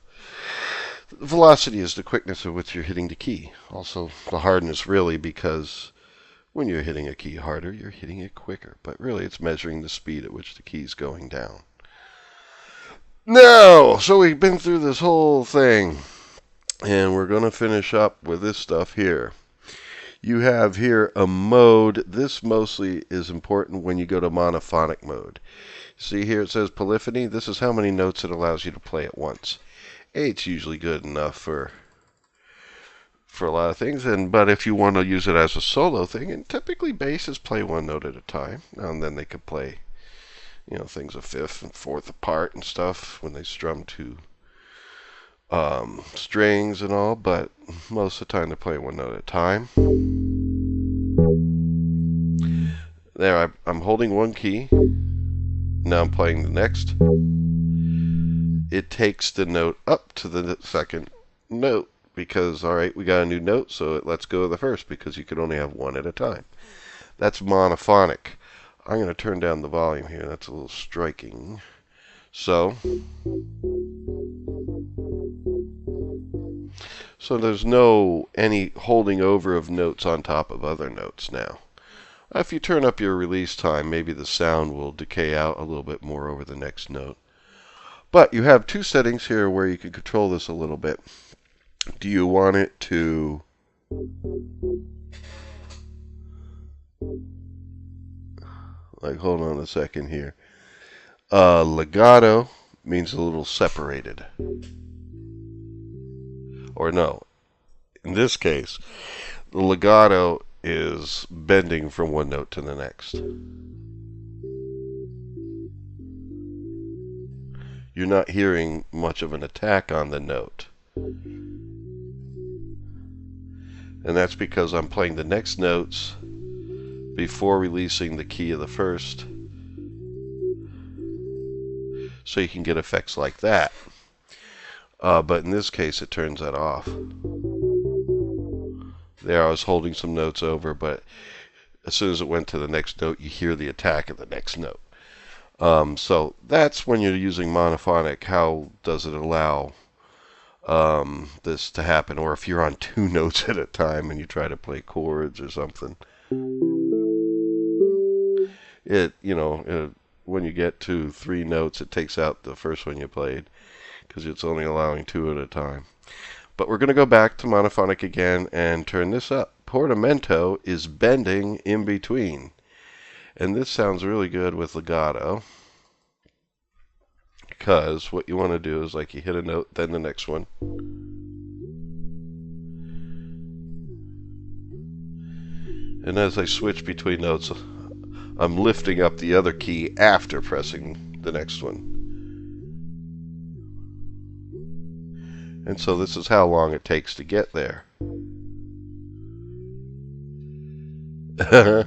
velocity is the quickness at which you're hitting the key. Also the hardness, really, because when you're hitting a key harder, you're hitting it quicker. But really it's measuring the speed at which the key is going down. Now, so we've been through this whole thing, and we're going to finish up with this stuff here. You have here a mode. This mostly is important when you go to monophonic mode. See here it says polyphony. This is how many notes it allows you to play at once. 8's usually good enough for a lot of things, but if you want to use it as a solo thing, and typically basses play one note at a time. Now and then they could play, things a fifth and fourth apart and stuff when they strum to strings and all, but most of the time they're playing one note at a time. There, I'm holding one key. Now I'm playing the next. It takes the note up to the second note because, all right, we got a new note, so it lets go of the first because you can only have one at a time. That's monophonic. I'm going to turn down the volume here. That's a little striking. So there's no any holding over of notes on top of other notes now. If you turn up your release time, maybe the sound will decay out a little bit more over the next note. But you have two settings here where you can control this a little bit. Do you want it to hold on a second here. Legato means a little separated. Or no, in this case, the legato is bending from one note to the next. You're not hearing much of an attack on the note. And that's because I'm playing the next notes before releasing the key of the first. So you can get effects like that. But in this case, it turns that off. There, I was holding some notes over, but as soon as it went to the next note, you hear the attack of the next note. So that's when you're using monophonic. How does it allow this to happen? Or if you're on two notes at a time and you try to play chords or something, when you get to 3 notes, it takes out the first one you played because it's only allowing 2 at a time. But we're going to go back to monophonic again and turn this up. Portamento is bending in between. And this sounds really good with legato. Because what you want to do is like you hit a note, then the next one. And as I switch between notes, I'm lifting up the other key after pressing the next one. And so this is how long it takes to get there. Yeah,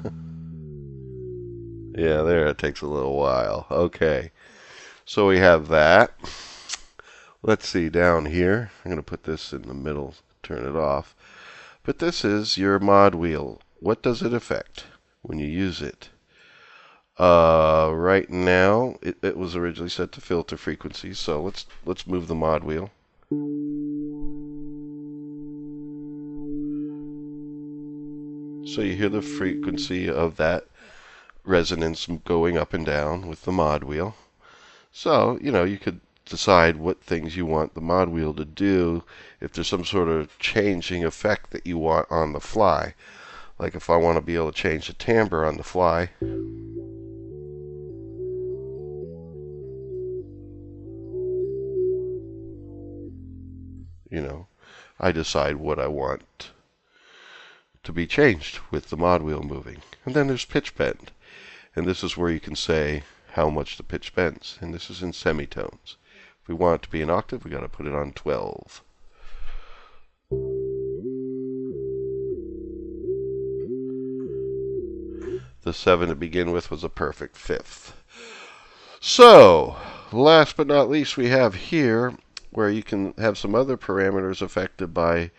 there, it takes a little while. Okay, so we have that. Let's see, down here, I'm going to put this in the middle, turn it off. But this is your mod wheel. What does it affect when you use it? Right now, it was originally set to filter frequency, so let's move the mod wheel. So you hear the frequency of that resonance going up and down with the mod wheel. So, you could decide what things you want the mod wheel to do if there's some sort of changing effect that you want on the fly. Like if I want to be able to change the timbre on the fly, I decide what I want to be changed with the mod wheel moving. And then there's pitch bend. And this is where you can say how much the pitch bends. And this is in semitones. If we want it to be an octave, we got to put it on 12. The 7 to begin with was a perfect fifth. So, last but not least, we have here where you can have some other parameters affected by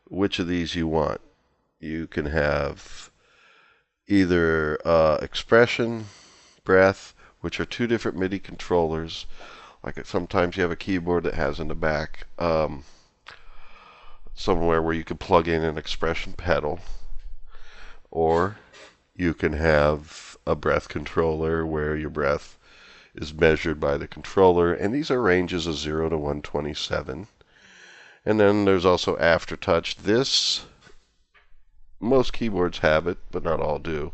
which of these you want. You can have either expression, breath, which are two different MIDI controllers. Like sometimes you have a keyboard that has in the back somewhere where you can plug in an expression pedal. Or you can have a breath controller where your breath is measured by the controller, and these are ranges of 0 to 127. And then there's also aftertouch. This, most keyboards have it, but not all do.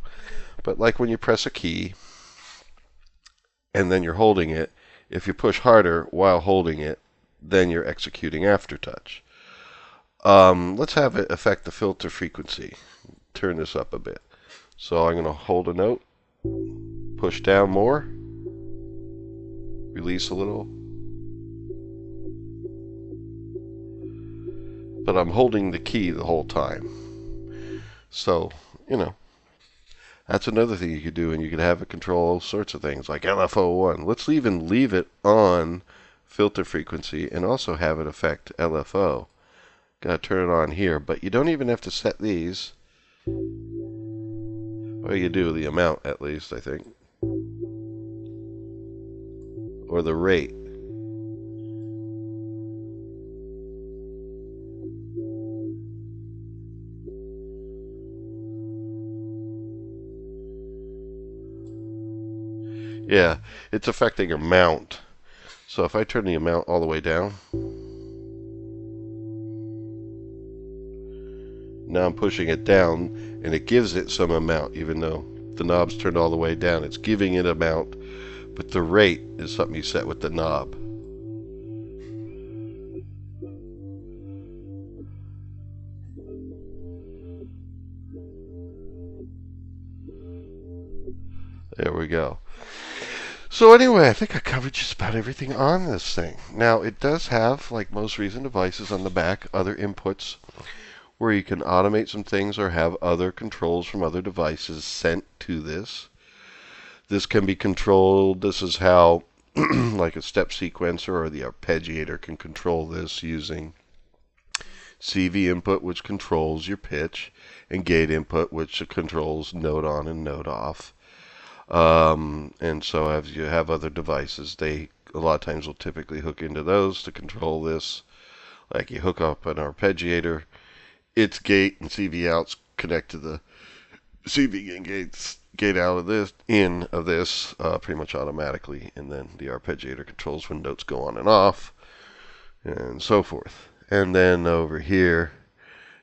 But like when you press a key and then you're holding it, if you push harder while holding it, then you're executing aftertouch. Let's have it affect the filter frequency. Turn this up a bit. So I'm going to hold a note, push down more, release a little. But I'm holding the key the whole time. So, that's another thing you could do, and you could have it control all sorts of things, like LFO1. Let's even leave it on filter frequency and also have it affect LFO. Gotta turn it on here, but you don't even have to set these. Well, you do the amount at least, I think. Or the rate. Yeah, it's affecting amount. So if I turn the amount all the way down, now I'm pushing it down, and it gives it some amount, even though the knob's turned all the way down. It's giving it amount, but the rate is something you set with the knob. There we go. So anyway, I think I covered just about everything on this thing. Now, it does have, like most Reason devices on the back, other inputs where you can automate some things or have other controls from other devices sent to this. This can be controlled. This is how, like a step sequencer or the arpeggiator can control this using CV input, which controls your pitch, and gate input, which controls note on and note off. And so as you have other devices, they a lot of times will typically hook into those to control this. Like you hook up an arpeggiator, its gate and CV outs connect to the CV and gate out of this, in of this, pretty much automatically, and then the arpeggiator controls when notes go on and off, and so forth. And then over here,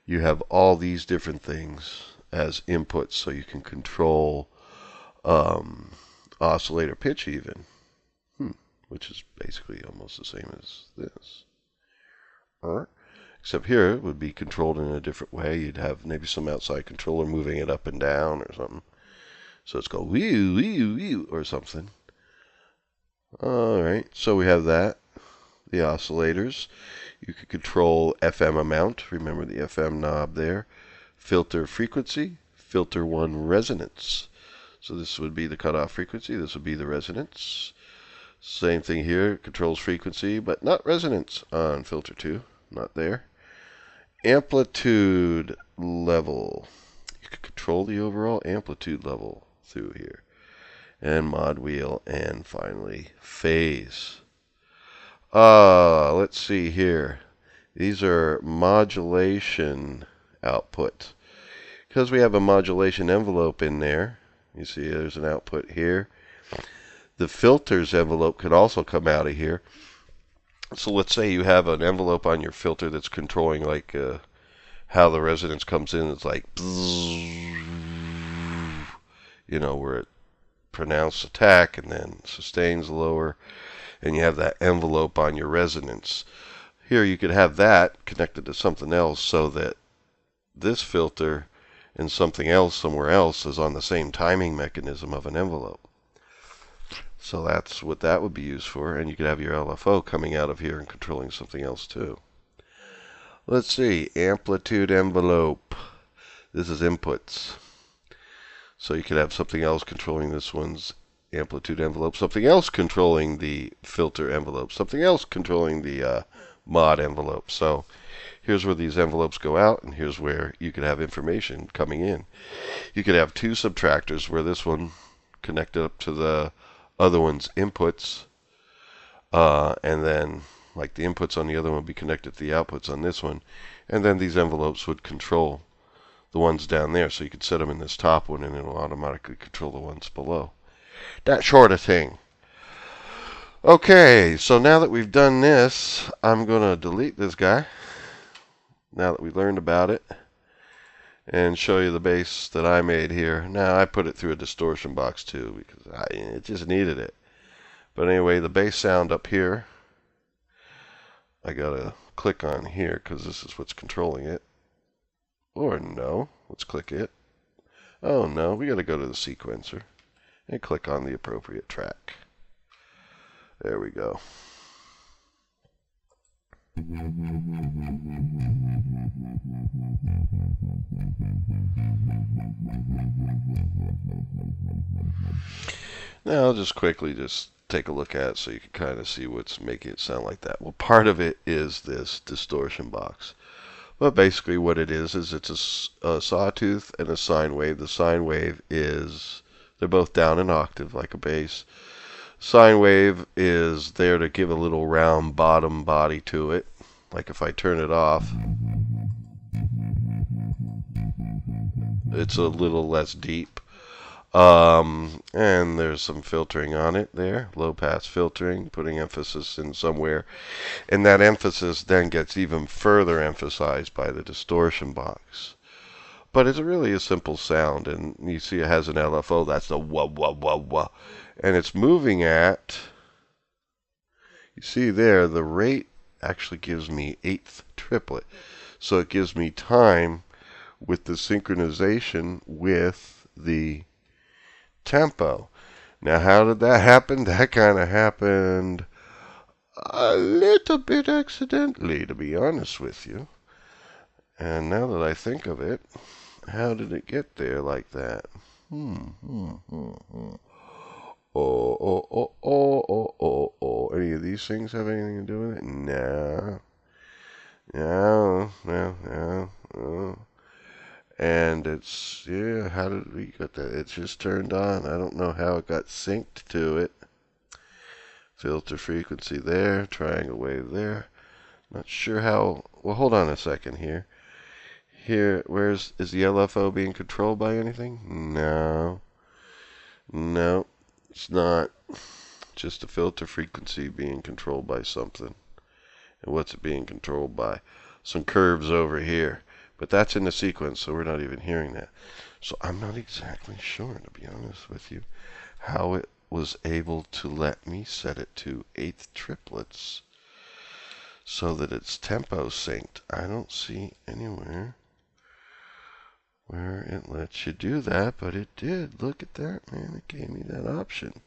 you have all these different things as inputs, so you can control oscillator pitch even, which is basically almost the same as this. Except here it would be controlled in a different way. You'd have maybe some outside controller moving it up and down or something. So it's called wee wee wee or something. Alright, so we have that. The oscillators. You can control FM amount. Remember the FM knob there. Filter frequency, filter 1 resonance. So this would be the cutoff frequency, this would be the resonance. Same thing here, controls frequency, but not resonance on filter 2, not there. Amplitude level. You can control the overall amplitude level through here. And mod wheel, and finally phase. Let's see here. These are modulation output. Because we have a modulation envelope in there, you see there's an output here. The filters envelope could also come out of here. So let's say you have an envelope on your filter that's controlling like how the resonance comes in. It's like, you know, where it pronounced attack and then sustains lower, and you have that envelope on your resonance. Here you could have that connected to something else so that this filter and something else somewhere else is on the same timing mechanism of an envelope. So that's what that would be used for, and you could have your LFO coming out of here and controlling something else too. Let's see, amplitude envelope. This is inputs. So you could have something else controlling this one's amplitude envelope, something else controlling the filter envelope, something else controlling the mod envelope. So here's where these envelopes go out, and here's where you could have information coming in. You could have 2 subtractors where this one connected up to the other one's inputs, and then like the inputs on the other one would be connected to the outputs on this one, and then these envelopes would control the ones down there. So you could set them in this top one and it'll automatically control the ones below. That sort of thing. Okay, so now that we've done this, I'm going to delete this guy now that we learned about it and show you the bass that I made here. Now I put it through a distortion box too because it just needed it. But anyway, the bass sound up here, I gotta click on here because this is what's controlling it. Or no, let's click it. Oh no, we gotta go to the sequencer and click on the appropriate track. There we go. Now I'll just quickly take a look at it so you can kind of see what's making it sound like that. Well, part of it is this distortion box. But basically what it is it's a sawtooth and a sine wave. The sine wave is, they're both down an octave like a bass. Sine wave is there to give a little round bottom body to it. Like if I turn it off, it's a little less deep. And there's some filtering on it there, low pass filtering, putting emphasis in somewhere. And that emphasis then gets even further emphasized by the distortion box. But it's really a simple sound, and you see it has an LFO, that's the wah wah wah wah. And it's moving at, you see there, the rate actually gives me 8th triplet. So it gives me time with the synchronization with the tempo. Now how did that happen? That kind of happened a little bit accidentally, to be honest with you. And now that I think of it, how did it get there like that? Any of these things have anything to do with it? No. And it's, yeah, how did we get that? It's just turned on. I don't know how it got synced to it. Filter frequency there, triangle wave there. Not sure how, well, hold on a second here. Here, is the LFO being controlled by anything? No. No, it's not. Just a filter frequency being controlled by something. And what's it being controlled by? Some curves over here. But that's in the sequence, so we're not even hearing that. So I'm not exactly sure, to be honest with you, how it was able to let me set it to 8th triplets so that it's tempo synced. I don't see anywhere where it lets you do that, but it did. Look at that, man. It gave me that option.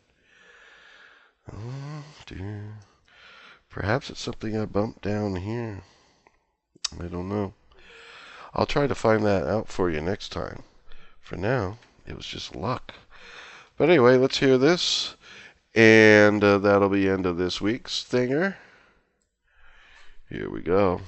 Oh, dear. Perhaps it's something I bumped down here. I don't know. I'll try to find that out for you next time. For now, it was just luck. But anyway, let's hear this. And that'll be the end of this week's Thinger. Here we go.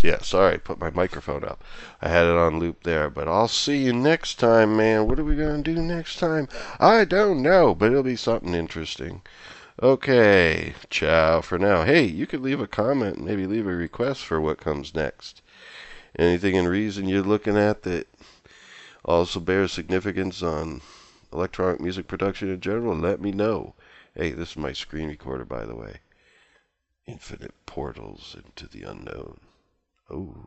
Yeah, sorry, put my microphone up. I had it on loop there, but I'll see you next time, man. What are we going to do next time? I don't know, but it'll be something interesting. Okay, ciao for now. Hey, you could leave a comment, maybe leave a request for what comes next. Anything in Reason you're looking at that also bears significance on electronic music production in general, let me know. Hey, this is my screen recorder, by the way. Infinite portals into the unknown. Oh.